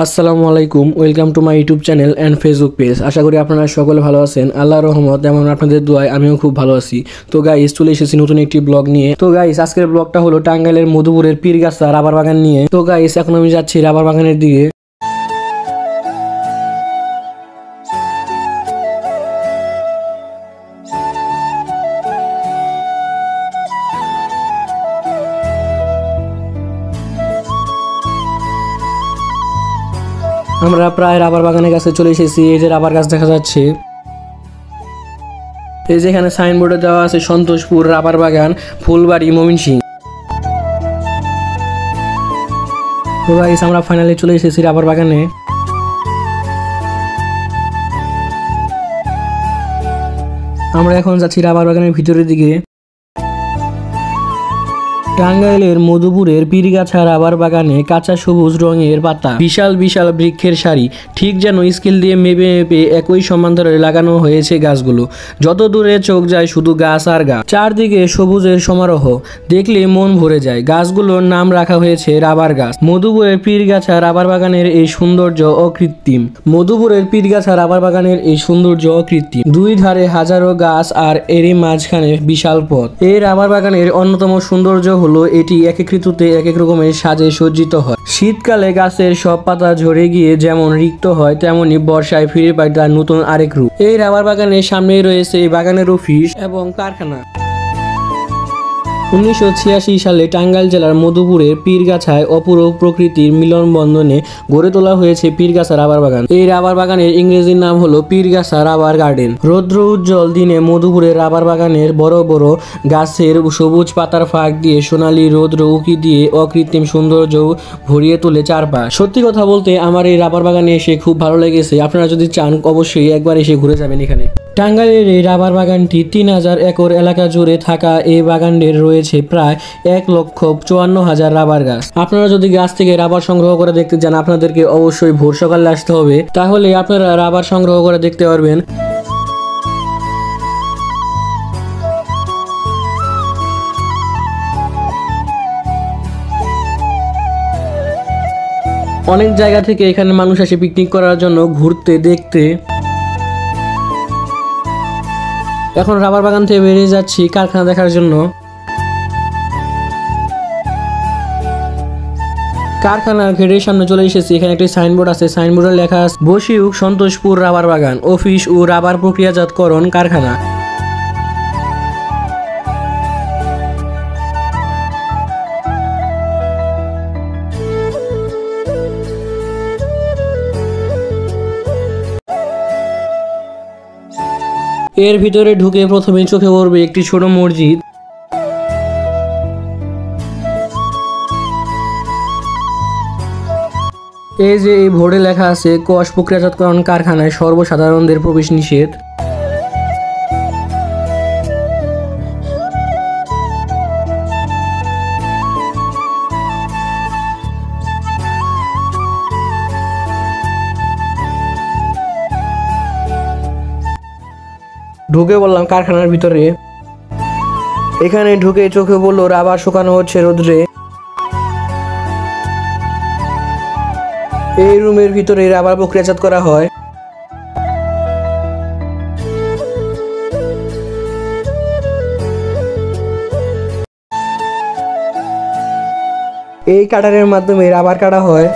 আসসালামু আলাইকুম, welcome to my YouTube channel and Facebook page. আশা করি আপনারা সকলে ভালো আছেন। আল্লাহর রহমত এবং আপনাদের দোয়ায় আমিও খুব ভালো আছি। তো গাইস, চলে এসেছি নতুন একটি ব্লগ নিয়ে। তো গাইস, আজকের ব্লগটা হলো টাঙ্গাইলের মধুপুরের পীরগাছা রাবার বাগান নিয়ে। তো গাইস, এখন আমি যাচ্ছি রাবার বাগানের দিকে। আমরা প্রায় রাবার বাগানের কাছে চলে এসেছি। এই যে রাবার গাছ দেখা যাচ্ছে। এই যে এখানে সাইনবোর্ডে দেওয়া আছে সন্তোষপুর রাবার বাগান, ফুলবাড়ি, ময়মনসিংহ। তো গাইস, আমরা ফাইনালি চলে এসেছি রাবার বাগানে। আমরা এখন যাচ্ছি রাবার বাগানের ভিতরের দিকে। টাঙ্গাইলের মধুপুরের পীরগাছা রাবার বাগানে কাঁচা সবুজ রঙের পাতা, বিশাল বিশাল বৃক্ষের সারি, ঠিক যেন স্কেল দিয়ে মেপে মেপে একই সমান্তরে লাগানো হয়েছে গাছগুলো। যত দূরে চোখ যায় শুধু গাছ আর গাছ, চারদিকে সবুজের সমারোহ, দেখলে মন ভরে যায়। গাছগুলোর নাম রাখা হয়েছে রাবার গাছ। মধুপুরের পীরগাছা রাবার বাগানের এই সৌন্দর্য অকৃত্রিম। মধুপুরের পীরগাছা রাবার বাগানের এই সৌন্দর্য অকৃত্রিম। দুই ধারে হাজারো গাছ আর এরই মাঝখানে বিশাল পথ। এই রাবার বাগানের অন্যতম সৌন্দর্য হলো এটি এক এক ঋতুতে এক এক রকমের সাজে সজ্জিত হয়। শীতকালে গাছের সব পাতা ঝরে গিয়ে যেমন রিক্ত হয়, তেমনি বর্ষায় ফিরে পায় তার নতুন আরেক রূপ। এই রাবার বাগানের সামনেই রয়েছে এই বাগানের অফিস এবং কারখানা। 1986 সালে টাঙ্গাইল জেলার মধুপুরের পীরগাছায় অপূর্ব প্রকৃতির মিলনবন্ধনে গড়ে তোলা হয়েছে পীরগাছা রাবার বাগান। এই রাবার বাগানের ইংরেজি নাম হলো পীরগাছা রাবার গার্ডেন। রৌদ্র উজ্জ্বল দিনে মধুপুরের রাবার বাগানের বড় বড় গাছের সবুজ পাতার ফাঁক দিয়ে সোনালী রৌদ্র উকি দিয়ে অকৃত্রিম সৌন্দর্য ভরিয়ে তোলে চারপাশ। সত্যি কথা বলতে আমার এই রাবার বাগানে এসে খুব ভালো লেগেছে। আপনারা যদি চান অবশ্যই একবার এসে ঘুরে যাবেন এখানে। টাঙ্গাইলের এই রাবার বাগানটি 3000 একর এলাকা জুড়ে থাকা এই বাগানের রয়েছে প্রায় 1,54,000 রাবার গাছ। আপনারা যদি গাছ থেকে রাবার সংগ্রহ করে দেখতে চান, আপনাদেরকে অবশ্যই ভোর সকালে আসতে হবে, তাহলে আপনারা রাবার সংগ্রহ করে দেখতে পারবেন। অনেক জায়গা থেকে এখানে মানুষ আসে পিকনিক করার জন্য, ঘুরতে, দেখতে। এখন রাবার বাগান থেকে বেরিয়ে যাচ্ছি কারখানা দেখার জন্য। কারখানার গেটের সামনে চলে এসেছি। এখানে একটি সাইনবোর্ড আছে। সাইনবোর্ডে লেখা আছে বসিউক সন্তোষপুর রাবার বাগান অফিস ও রাবার প্রক্রিয়াজাতকরণ কারখানা। এর ভিতরে ঢুকে প্রথমে চোখে পড়বে একটি ছোট মসজিদ। এই যে এই বোর্ডে লেখা আছে কষ প্রক্রিয়াজাতকরণ কারখানায় সর্বসাধারণদের প্রবেশ নিষেধ। ঢুকে বললাম কারখানার ভিতরে। এখানে ঢুকে চোখে পড়লো রাবার শুকানো হচ্ছে রোদ্রে। এই রুমের ভিতরে রাবার প্রক্রিয়াজাত করা হয়। এই কাটারের মাধ্যমে রাবার কাটা হয়।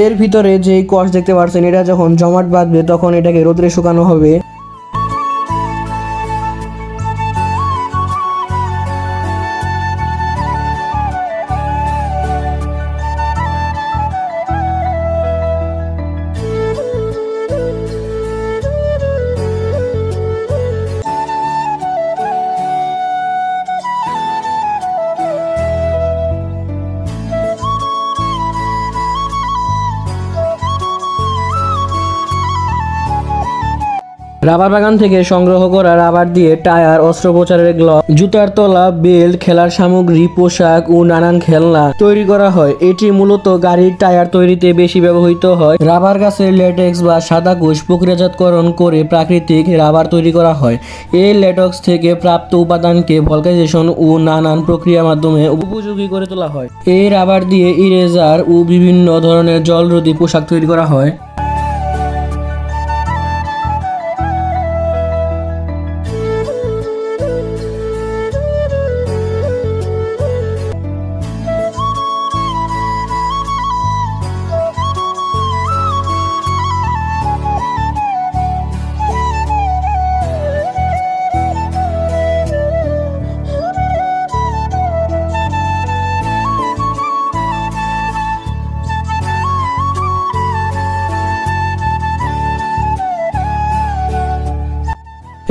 এর ভিতরে যে কষ দেখতে পাচ্ছেন, এটা যখন জমাট বাঁধবে তখন এটাকে রোদ্রে শুকানো হবে। রাবার বাগান থেকে সংগ্রহ করা রাবার দিয়ে টায়ার, অস্ত্রোপচারের গ্লভ, জুতার তলা, বেল্ট, খেলার সামগ্রী, পোশাক ও নানান খেলনা তৈরি করা হয়। এটি মূলত গাড়ির টায়ার তৈরিতে বেশি ব্যবহৃত হয়। রাবার গাছের ল্যাটেক্স বা সাদা কোষ প্রক্রিয়াজাতকরণ করে প্রাকৃতিক রাবার তৈরি করা হয়। এই ল্যাটেক্স থেকে প্রাপ্ত উপাদানকে ভলকাইজেশন ও নানান প্রক্রিয়ার মাধ্যমে উপযোগী করে তোলা হয়। এই রাবার দিয়ে ইরেজার ও বিভিন্ন ধরনের জলরোধী পোশাক তৈরি করা হয়।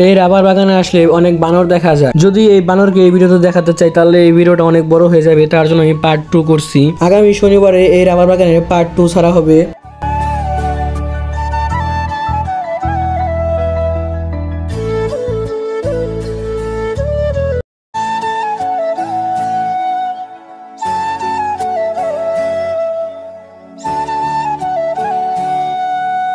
এই রাবার বাগানে আসলে অনেক বানর দেখা যায়। যদি এই বানরকে এই ভিডিওতে দেখাতে চাই তাহলে এই ভিডিওটা অনেক বড় হয়ে যাবে, তার জন্য আমি পার্ট 2 করছি। আগামী শনিবারে এই রাবার বাগানের পার্ট 2 ছাড়া হবে।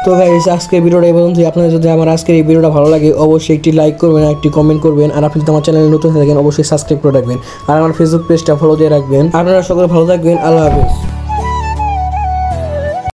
তো গাইস, আজকের ভিডিওটা এই পর্যন্তই। আপনাদের যদি আমার আজকের এই ভিডিওটা ভালো লাগে অবশ্যই একটি লাইক করবেন, একটি কমেন্ট করবেন, আর আপনি যদি আমার চ্যানেলে নতুন হয়ে থাকেন অবশ্যই সাবস্ক্রাইব করে রাখবেন, আর আমার ফেসবুক পেজটা ফলো দিয়ে রাখবেন। আপনারা সকলে ভালো থাকবেন। আল্লাহ হাফেজ।